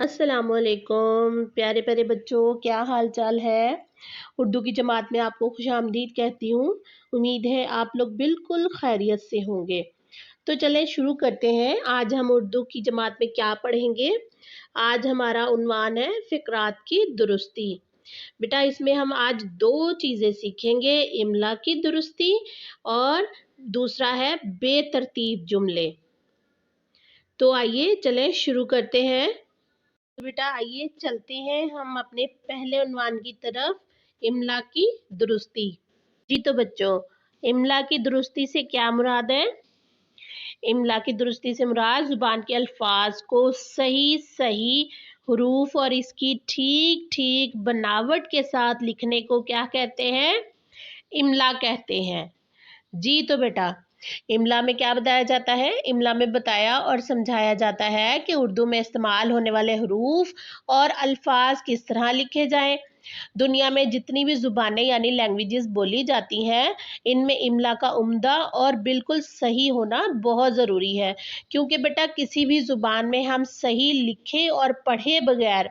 अस्सलाम वालेकुम प्यारे प्यारे बच्चों, क्या हाल चाल है। उर्दू की जमात में आपको खुशामदीद कहती हूँ। उम्मीद है आप लोग बिल्कुल खैरियत से होंगे। तो चलें शुरू करते हैं। आज हम उर्दू की जमात में क्या पढ़ेंगे। आज हमारा उन्वान है फ़िक़रात की दुरुस्ती। बेटा इसमें हम आज दो चीज़ें सीखेंगे, इमला की दुरुस्ती और दूसरा है बेतरतीब जुमले। तो आइए चलें शुरू करते हैं। तो बेटा आइए चलते हैं हम अपने पहले उन्वान की तरफ, इमला की दुरुस्ती। जी तो बच्चों, इमला की दुरुस्ती से क्या मुराद है। इमला की दुरुस्ती से मुराद जुबान के अल्फाज को सही सही हरूफ और इसकी ठीक ठीक बनावट के साथ लिखने को क्या कहते हैं, इमला कहते हैं। जी तो बेटा इमला में क्या बताया जाता है, इमला में बताया और समझाया जाता है कि उर्दू में इस्तेमाल होने वाले हरूफ और अल्फाज किस तरह लिखे जाएं। दुनिया में जितनी भी ज़ुबानें यानी लैंग्वेजेस बोली जाती हैं, इनमें इमला का उम्दा और बिल्कुल सही होना बहुत ज़रूरी है, क्योंकि बेटा किसी भी ज़ुबान में हम सही लिखे और पढ़े बगैर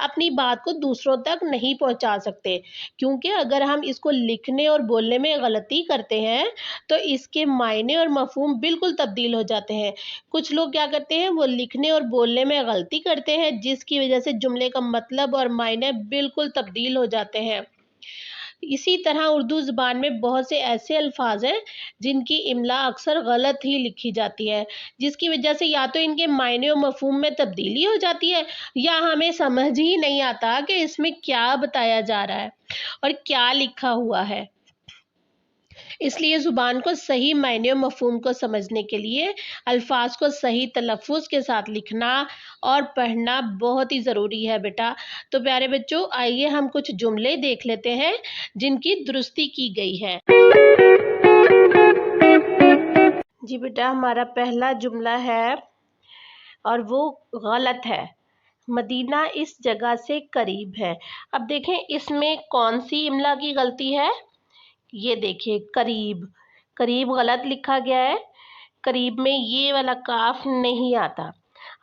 अपनी बात को दूसरों तक नहीं पहुंचा सकते, क्योंकि अगर हम इसको लिखने और बोलने में गलती करते हैं तो इसके मायने और मफहूम बिल्कुल तब्दील हो जाते हैं। कुछ लोग क्या करते हैं, वो लिखने और बोलने में गलती करते हैं, जिसकी वजह से जुमले का मतलब और मायने बिल्कुल तब्दील हो जाते हैं। इसी तरह उर्दू ज़ुबान में बहुत से ऐसे अल्फाज हैं जिनकी इमला अक्सर गलत ही लिखी जाती है, जिसकी वजह से या तो इनके मायने और मफहूम में तब्दीली हो जाती है या हमें समझ ही नहीं आता कि इसमें क्या बताया जा रहा है और क्या लिखा हुआ है। इसलिए ज़ुबान को सही मायने और मफहूम को समझने के लिए अल्फाज को सही तलफ़्फ़ुज़ के साथ लिखना और पढ़ना बहुत ही ज़रूरी है बेटा। तो प्यारे बच्चों आइए हम कुछ जुमले देख लेते हैं जिनकी दुरुस्ती की गई है। जी बेटा हमारा पहला जुमला है और वो गलत है। मदीना इस जगह से करीब है। अब देखें इसमें कौन सी इमला की गलती है। ये देखिए करीब, करीब गलत लिखा गया है। करीब में ये वाला काफ नहीं आता।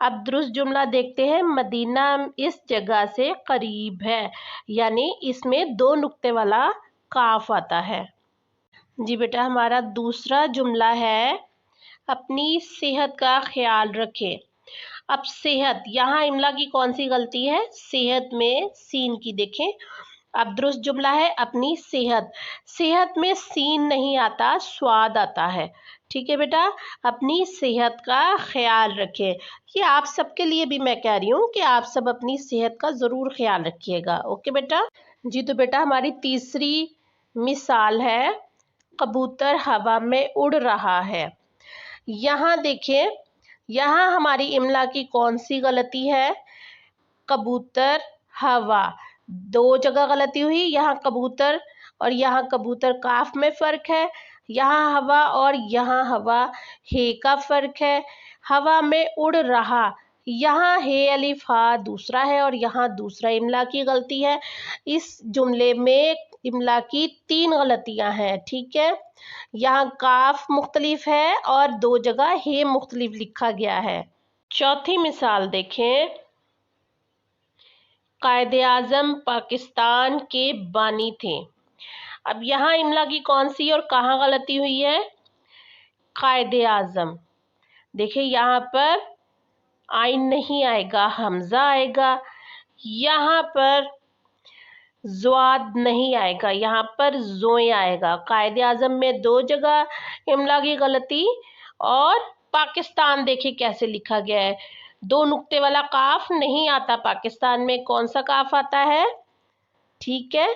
अब दुरुस्त जुमला देखते हैं, मदीना इस जगह से करीब है, यानी इसमें दो नुक्ते वाला काफ आता है। जी बेटा हमारा दूसरा जुमला है, अपनी सेहत का ख्याल रखें। अब सेहत, यहाँ इमला की कौन सी गलती है, सेहत में सीन की देखें। अब दुरुस्त जुमला है अपनी सेहत, सेहत में सीन नहीं आता, स्वाद आता है। ठीक है बेटा, अपनी सेहत का ख्याल रखें। ये आप सबके लिए भी मैं कह रही हूँ कि आप सब अपनी सेहत का ज़रूर ख्याल रखिएगा। ओके बेटा। जी तो बेटा हमारी तीसरी मिसाल है, कबूतर हवा में उड़ रहा है। यहाँ देखें, यहाँ हमारी इमला की कौन सी गलती है, कबूतर हवा, दो जगह गलती हुई। यहाँ कबूतर और यहाँ कबूतर काफ में फ़र्क है, यहाँ हवा और यहाँ हवा हे का फ़र्क है। हवा में उड़ रहा, यहाँ हे अलिफ हा दूसरा है और यहाँ दूसरा इमला की गलती है। इस जुमले में इमला की तीन गलतियाँ हैं। ठीक है, यहाँ काफ मुख्तलिफ है और दो जगह हे मुख्तलिफ लिखा गया है। चौथी मिसाल देखें, कायद-ए-आज़म पाकिस्तान के बानी थे। अब यहाँ इमला की कौन सी और कहाँ गलती हुई है, कायद-ए-आज़म। देखिए यहाँ पर आइन नहीं आएगा, हमज़ा आएगा। यहाँ पर ज़्वाद नहीं आएगा, यहाँ पर ज़ोए आएगा। कायद-ए-आज़म में दो जगह इमला की गलती और पाकिस्तान देखिए कैसे लिखा गया है, दो नुक्ते वाला काफ नहीं आता पाकिस्तान में, कौन सा काफ आता है। ठीक है,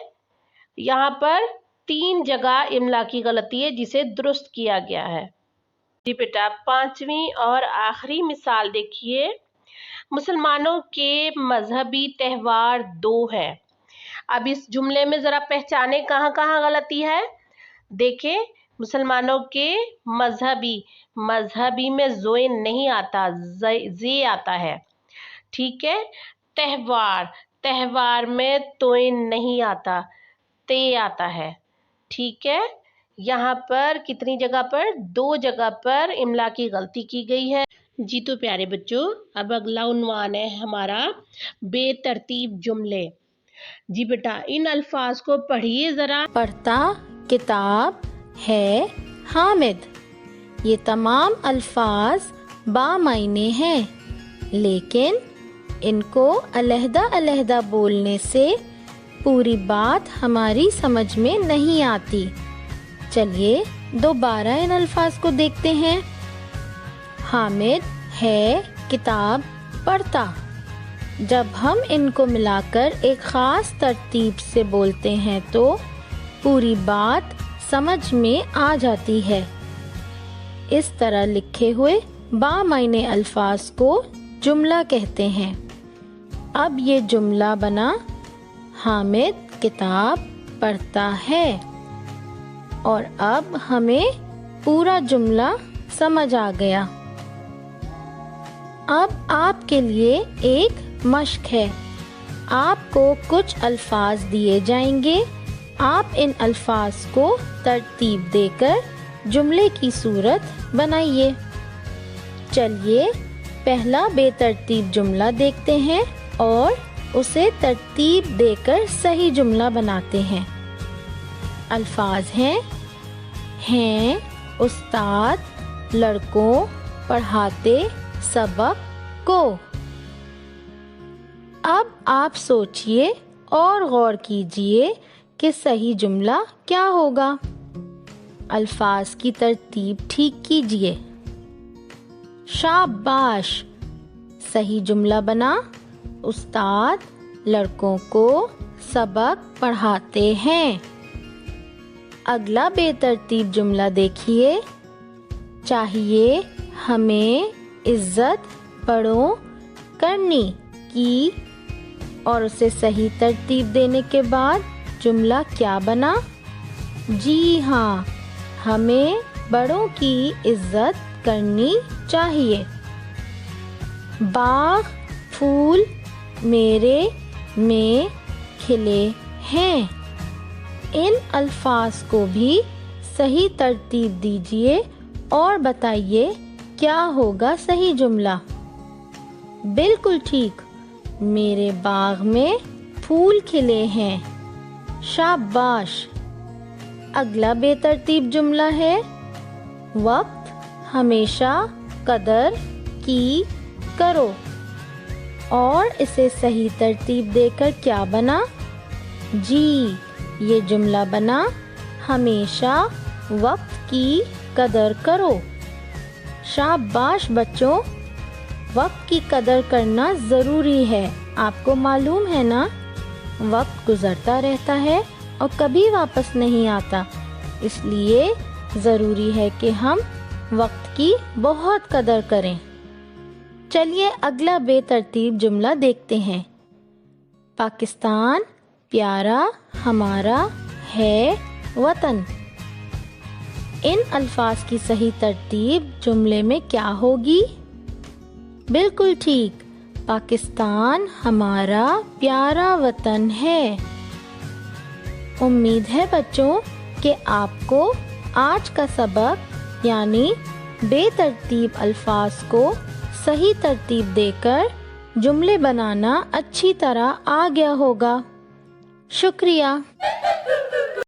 यहाँ पर तीन जगह इमला की गलती है जिसे दुरुस्त किया गया है। जी बेटा पांचवी और आखिरी मिसाल देखिए, मुसलमानों के मजहबी त्यौहार दो है। अब इस जुमले में ज़रा पहचाने कहाँ कहाँ गलती है। देखें, मुसलमानों के मजहबी, मजहबी में ज़ोए नहीं आता, जे आता है। ठीक है, त्यौहार, त्यौहार में तोए नहीं आता, ते आता है। ठीक है, यहाँ पर कितनी जगह पर, दो जगह पर इमला की गलती की गई है। जी तो प्यारे बच्चों, अब अगला उन्वान है हमारा बेतरतीब जुमले। जी बेटा, इन अल्फाज को पढ़िए जरा। पढ़ता किताब है हामिद। ये तमाम अल्फाज बामायने हैं, लेकिन इनको अलहदा-अलहदा बोलने से पूरी बात हमारी समझ में नहीं आती। चलिए दोबारा इन अल्फाज को देखते हैं। हामिद है किताब पढ़ता। जब हम इनको मिलाकर एक ख़ास तरतीब से बोलते हैं तो पूरी बात समझ में आ जाती है। इस तरह लिखे हुए बामायने अल्फाज को जुमला कहते हैं। अब ये जुमला बना, हामिद किताब पढ़ता है। और अब हमें पूरा जुमला समझ आ गया। अब आपके लिए एक मश्क है। आपको कुछ अल्फाज दिए जाएंगे। आप इन अल्फाज को तरतीब देकर जुमले की सूरत बनाइए। चलिए पहला बेतरतीब जुमला देखते हैं और उसे तरतीब देकर सही जुमला बनाते हैं। अल्फाज हैं उस्ताद लड़कों पढ़ाते सबक को। अब आप सोचिए और गौर कीजिए कि सही जुमला क्या होगा। अल्फाज की तरतीब ठीक कीजिए। शाबाश। सही जुमला बना, उस्ताद लड़कों को सबक पढ़ाते हैं। अगला बेतरतीब जुमला देखिए। चाहिए हमें इज्जत बड़ों करनी की। और उसे सही तरतीब देने के बाद जुमला क्या बना? जी हाँ, हमें बड़ों की इज्जत करनी चाहिए। बाग फूल मेरे में खिले हैं। इन अल्फाज को भी सही तरतीब दीजिए और बताइए क्या होगा सही जुमला। बिल्कुल ठीक, मेरे बाग में फूल खिले हैं। शाबाश। अगला बेतरतीब जुमला है, वक्त हमेशा कदर की करो। और इसे सही तरतीब देकर क्या बना? जी, ये जुमला बना, हमेशा वक्त की कदर करो। शाबाश बच्चों, वक्त की कदर करना ज़रूरी है। आपको मालूम है ना, वक्त गुजरता रहता है और कभी वापस नहीं आता। इसलिए ज़रूरी है कि हम वक्त की बहुत कदर करें। चलिए अगला बेतरतीब जुमला देखते हैं। पाकिस्तान प्यारा हमारा है वतन। इन अल्फाज की सही तरतीब जुमले में क्या होगी? बिल्कुल ठीक, पाकिस्तान हमारा प्यारा वतन है। उम्मीद है बच्चों कि आपको आज का सबक यानी बेतरतीब अल्फाज को सही तरतीब देकर जुमले बनाना अच्छी तरह आ गया होगा। शुक्रिया।